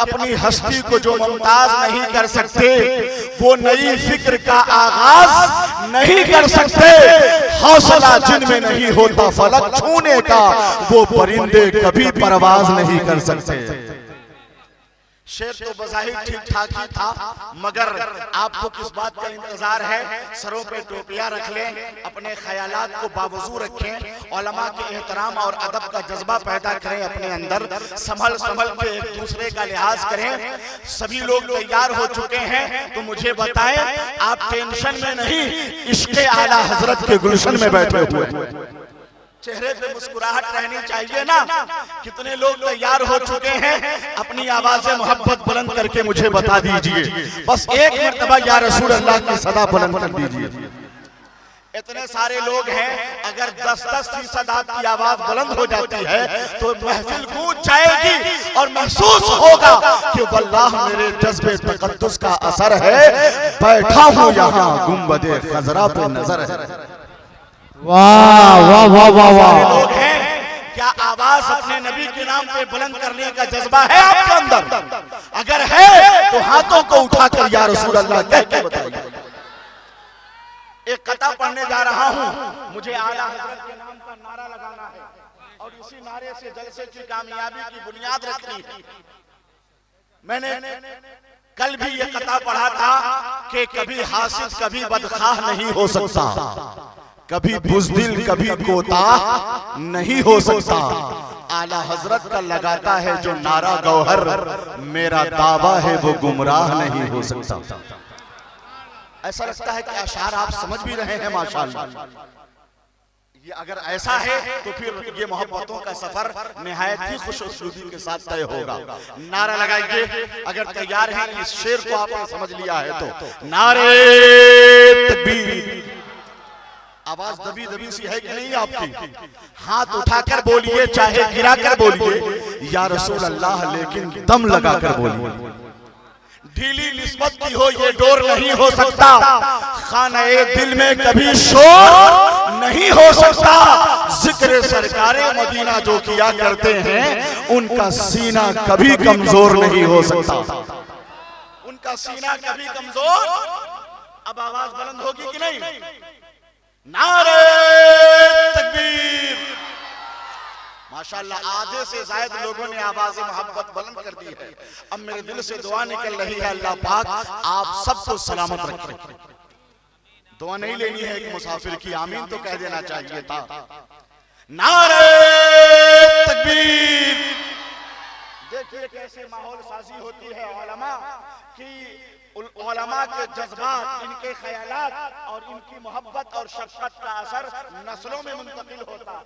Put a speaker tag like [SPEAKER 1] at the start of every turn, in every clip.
[SPEAKER 1] अपनी हस्ती को जो मुमताज नहीं कर सकते, वो नई फिक्र का आगाज नहीं कर सकते। हौसला जिनमें नहीं होता फलक छूने का, वो परिंदे कभी परवाज नहीं कर सकते। शेर तो बज़ाहिर ठीक ठाक ही था, मगर आपको किस बात का इंतजार है? सरों पे टोपियां रख लें, अपने ख्यालात को बावजू रखें, उलमा के एहतराम और अदब का जज्बा पैदा करें अपने अंदर, संभल संभल के एक दूसरे का लिहाज करें। सभी लोग तैयार हो चुके हैं तो मुझे बताएं, आप टेंशन में नहीं, इश्क़े आला हजरत के गुलशन में बैठे हुए हैं। चेहरे पे मुस्कुराहट रहनी चाहिए ना। कितने लोग तैयार हो चुके हैं? अपनी आवाज़ें मोहब्बत बुलंद करके मुझे बता दीजिए, बस एक मर्तबा या रसूल अल्लाह की सदा बुलंद कर दीजिए। इतने सारे लोग हैं, अगर 10-10% आपकी आवाज बुलंद हो जाती है तो महफिल गूंज जाएगी और महसूस होगा कि वल्लाह मेरे जज्बे तक़द्दुस का असर है, बैठा हूँ यहाँ गुंबदे खजरा पे नजर है।
[SPEAKER 2] वाह वाह वाह वाह वाह।
[SPEAKER 1] लोग हैं, क्या आवाज अपने नबी के नाम पे बुलंद करने का जज्बा है आपके अंदर? अगर है तो हाथों को उठाकर या रसूल अल्लाह कह के बताइए। एक कथा पढ़ने जा रहा हूँ, मुझे आला हज़रत के नाम का नारा लगाना है और इसी नारे से जलसे की कामयाबी की बुनियाद रखनी है। मैंने कल भी ये कथा पढ़ा था कि कभी हासिद कभी बदखाह नहीं हो सकता, कभी बुज़दिल कभी कोताह नहीं हो सकता। आला हजरत का लगाता है जो नारा गौहर, मेरा दावा है वो गुमराह नहीं हो सकता। ऐसा लगता है कि अशार आप समझ भी रहे हैं माशाअल्लाह। ये अगर ऐसा है तो फिर ये मोहब्बतों का सफर निहायत ही खुश उसलूबी के साथ तय होगा। नारा लगाइए, अगर तैयार हैं, इस शेर को आपने समझ लिया है तो। नारे तकबीर। आवाज दबी दबी सी है कि नहीं आपकी? हाथ उठाकर बोलिए, चाहे गिराकर बोलिए, या रसूल अल्लाह, लेकिन दम लगाकर बोलिए। ढीली निस्बत की हो ये डोर नहीं हो सकता, खाने दिल में कभी शोर नहीं हो सकता। जिक्र सरकारे मदीना जो किया करते हैं, उनका सीना कभी कमजोर नहीं हो सकता। उनका सीना कभी कमजोर। अब आवाज बुलंद होगी कि नहीं? नारे तकबीर। माशाअल्लाह, आधे से ज्यादा लोगों ने आवाज़ मोहब्बत बुलंद कर दी है। अब मेरे दिल से दुआ निकल रही है, अल्लाह पाक आप सबको सलामत रखे। दुआ नहीं लेनी है एक मुसाफिर की, आमीन तो कह देना चाहिए था। नारे तकबीर। देखिए कैसे माहौल साजी होती है उलमा की। उलमा के जज्बात, इनके ख्यालात और इनकी मोहब्बत और शफ़क़त का असर नस्लों में मुंतकिल होता है।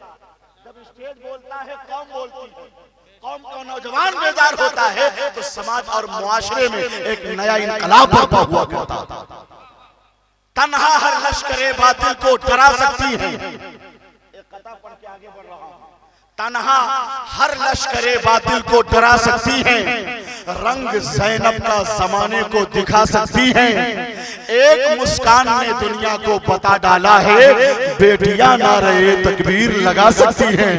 [SPEAKER 1] जब स्टेज बोलता है, कौम बोलती है, कौम का नौजवान बेदार होता है तो समाज और मुआशरे में एक नया इनकलाब बर्पा हुआ करता था। तन्हा हर लश्करे बातिल को डरा सकती है। एक कथा पढ़ के आगे बढ़ रहा हूं। तन्हा हर लश्करे बातिल को डरा सकती है, रंग ज़ैनब का ज़माने को दिखा सकती है। एक मुस्कान ने दुनिया को बता डाला है, बेटियां नारे तकबीर लगा सकती हैं।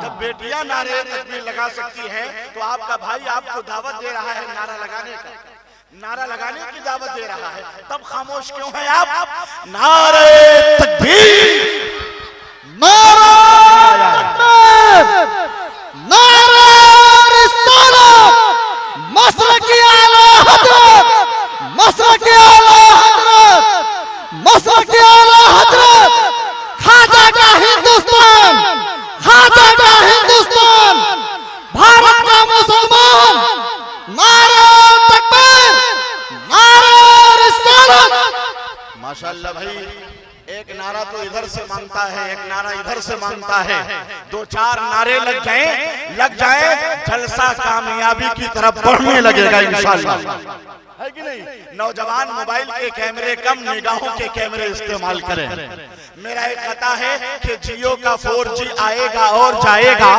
[SPEAKER 1] जब बेटियां नारे तकबीर लगा सकती हैं तो आपका भाई आपको दावत दे रहा है नारा लगाने का, नारा लगाने की दावत दे रहा है, तब खामोश क्यों है आप? नारे तकबीर,
[SPEAKER 2] नारा तकबीर, नारा रिसालत, मसलकी आला हज़रत, मसलकी आला हज़रत, मसलकी आला हज़रत, खाजा का हिंदुस्तान, खाजा का हिंदुस्तान, भारत का मुसलमान, नारा तकबीर, नारा रिसालत।
[SPEAKER 1] माशाअल्लाह भाई, एक नारा तो इधर से मांगता है, एक नारा इधर से मांगता है। दो चार नारे लग जाए, जलसा कामयाबी की तरफ बढ़ने लगेगा इंशाअल्लाह, है कि नहीं? नौजवान मोबाइल के कैमरे कम, निगाहों के कैमरे इस्तेमाल करें। मेरा एक कथा है कि जियो का 4G आएगा और जाएगा,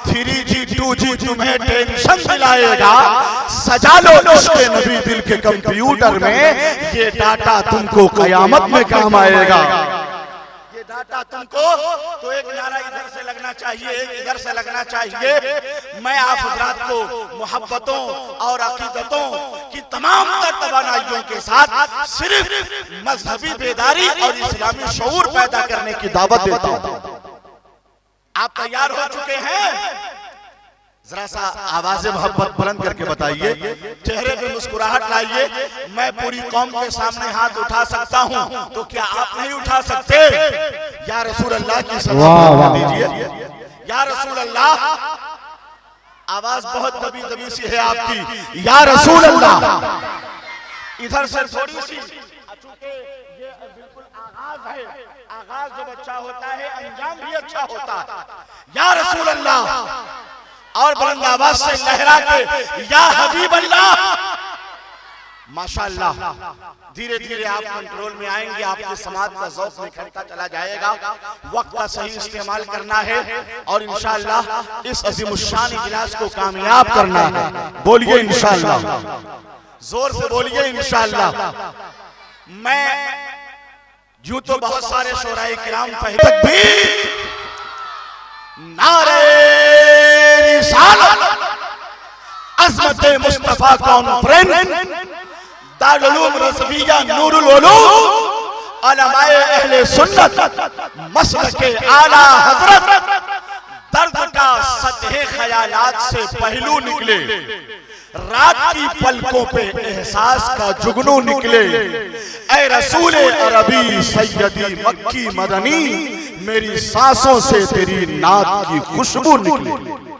[SPEAKER 1] 3G 2G तुम्हें टेंशन दिलाएगा। सजा लो इश्क़े नबी दिल के कंप्यूटर में, ये डाटा तुमको कयामत में काम आएगा। ये डाटा बताता तुमको तो एक नारा इधर से लगना चाहिए, एक इधर से लगना चाहिए। मैं आप हजरात को मोहब्बतों और अकीदतों की तमाम तर तवानाइयों के साथ सिर्फ मजहबी बेदारी और इस्लामी शऊर पैदा करने की दावत देता हूं। आप तैयार हो चुके हैं? जरा सा आवाज़ मोहब्बत बुलंद करके बताइए, चेहरे पे मुस्कुराहट लाइए। मैं पूरी कौम के सामने हाथ उठा सकता हूं, तो क्या आप नहीं उठा सकते? या रसूल अल्लाह की सलाम दीजिए। या रसूल अल्लाह, आवाज बहुत दबी दबी सी है आपकी। या रसूल अल्लाह, इधर से थोड़ी सी, चूंकि ये बिल्कुल आगाज है, आगाज जब अच्छा होता है अंजाम भी अच्छा होता है। या रसूल अल्लाह, और बुलंद आवाज से लहरा के या हबीब अल्लाह। माशाअल्लाह, धीरे धीरे आप कंट्रोल में आएंगे, आपके समाज का ज़ौक़ निखरता चला जाएगा। वक्त का सही इस्तेमाल करना है और इंशाअल्लाह इस अज़ीमुश्शान इजलास को कामयाब करना है। बोलिए इंशाअल्लाह, जोर से बोलिए इंशाअल्लाह। मैं यूं तो बहुत सारे शोराए किराम तकबीर, नारे रिसालत, अज़मत मुस्तफा कॉन्फ्रेंस, दारुल उलूम रज़विया नूरुल उलूम, उलमाए अहले सुन्नत, मसलके आला हज़रत, दर्द का सतह ख्यालात से पहलू निकले, रात की पलकों पे एहसास का जुगनू निकले। ऐ रसूल अरबी सैयदी मक्की मदनी, मेरी सांसों से तेरी नात की खुशबू निकले।